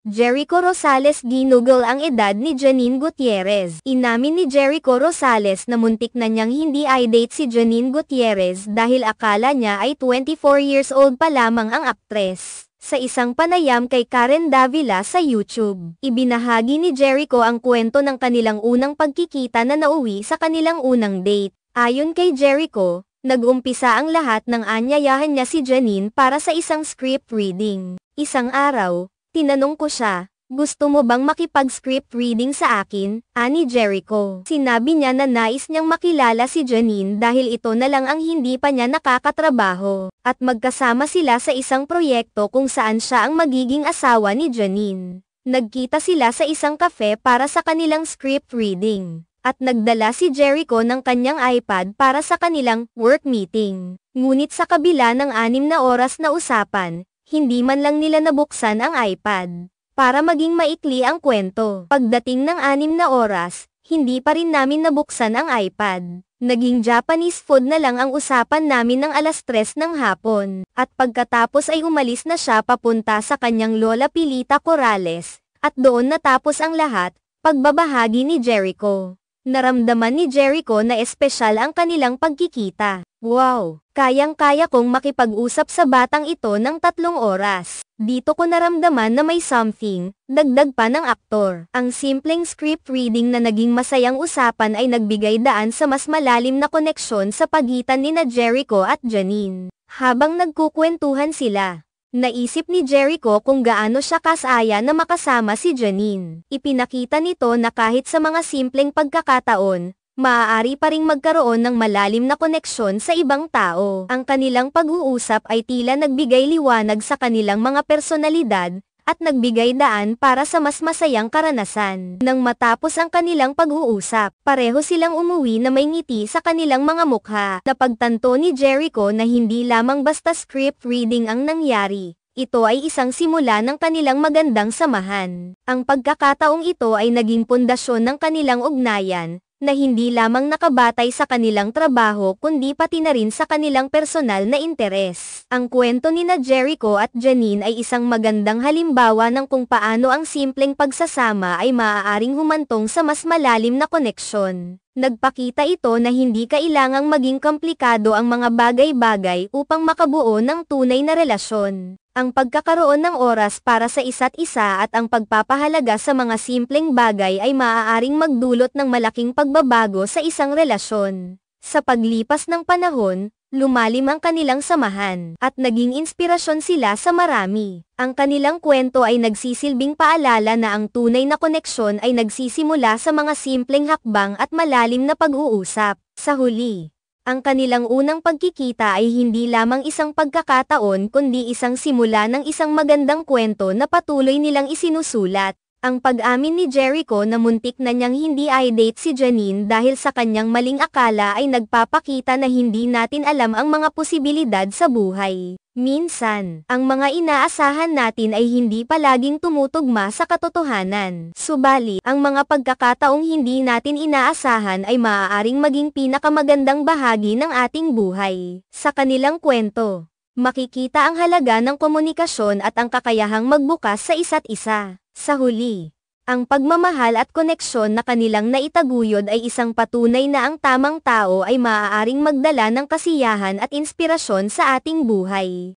Jericho Rosales ginugol ang edad ni Janine Gutierrez. Inamin ni Jericho Rosales na muntik na niyang hindi i-date si Janine Gutierrez dahil akala niya ay 24 years old pa lamang ang aktres. Sa isang panayam kay Karen Davila sa YouTube, ibinahagi ni Jericho ang kwento ng kanilang unang pagkikita na nauwi sa kanilang unang date. Ayon kay Jericho, nag-umpisa ang lahat ng anyayahan niya si Janine para sa isang script reading. Isang araw, tinanong ko siya, "Gusto mo bang makipag-script reading sa akin?" Ani Jericho. Sinabi niya na nais niyang makilala si Janine dahil ito na lang ang hindi pa niya nakakatrabaho. At magkasama sila sa isang proyekto kung saan siya ang magiging asawa ni Janine. Nagkita sila sa isang cafe para sa kanilang script reading. At nagdala si Jericho ng kanyang iPad para sa kanilang work meeting. Ngunit sa kabila ng 6 na oras na usapan, hindi man lang nila nabuksan ang iPad. Para maging maikli ang kwento, pagdating ng 6 na oras, hindi pa rin namin nabuksan ang iPad. Naging Japanese food na lang ang usapan namin ng 3:00 ng hapon. At pagkatapos ay umalis na siya papunta sa kanyang lola Pilita Corrales. At doon natapos ang lahat, pagbabahagi ni Jericho. Naramdaman ni Jericho na espesyal ang kanilang pagkikita. Wow! Kayang-kaya kong makipag-usap sa batang ito ng 3 oras. Dito ko naramdaman na may something, dagdag pa ng aktor. Ang simpleng script reading na naging masayang usapan ay nagbigay daan sa mas malalim na koneksyon sa pagitan nina Jericho at Janine. Habang nagkukwentuhan sila, naisip ni Jericho kung gaano siya kasaya na makasama si Janine. Ipinakita nito na kahit sa mga simpleng pagkakataon, maaari pa ring magkaroon ng malalim na koneksyon sa ibang tao. Ang kanilang pag-uusap ay tila nagbigay liwanag sa kanilang mga personalidad, at nagbigay daan para sa mas masayang karanasan. Nang matapos ang kanilang pag-uusap, pareho silang umuwi na may ngiti sa kanilang mga mukha. Napagtanto ni Jericho na hindi lamang basta script reading ang nangyari. Ito ay isang simula ng kanilang magandang samahan. Ang pagkakataong ito ay naging pundasyon ng kanilang ugnayan, na hindi lamang nakabatay sa kanilang trabaho kundi pati na rin sa kanilang personal na interes. Ang kwento nina Jericho at Janine ay isang magandang halimbawa ng kung paano ang simpleng pagsasama ay maaaring humantong sa mas malalim na koneksyon. Nagpakita ito na hindi kailangang maging komplikado ang mga bagay-bagay upang makabuo ng tunay na relasyon. Ang pagkakaroon ng oras para sa isa't isa at ang pagpapahalaga sa mga simpleng bagay ay maaaring magdulot ng malaking pagbabago sa isang relasyon. Sa paglipas ng panahon, lumalim ang kanilang samahan, at naging inspirasyon sila sa marami. Ang kanilang kwento ay nagsisilbing paalala na ang tunay na koneksyon ay nagsisimula sa mga simpleng hakbang at malalim na pag-uusap. Sa huli, ang kanilang unang pagkikita ay hindi lamang isang pagkakataon kundi isang simula ng isang magandang kwento na patuloy nilang isinusulat. Ang pag-amin ni Jericho na muntik na niyang hindi i-date si Janine dahil sa kanyang maling akala ay nagpapakita na hindi natin alam ang mga posibilidad sa buhay. Minsan, ang mga inaasahan natin ay hindi palaging tumutugma sa katotohanan. Subalit, ang mga pagkakataong hindi natin inaasahan ay maaaring maging pinakamagandang bahagi ng ating buhay. Sa kanilang kwento, makikita ang halaga ng komunikasyon at ang kakayahang magbukas sa isa't isa. Sa huli, ang pagmamahal at koneksyon na kanilang naitaguyod ay isang patunay na ang tamang tao ay maaaring magdala ng kasiyahan at inspirasyon sa ating buhay.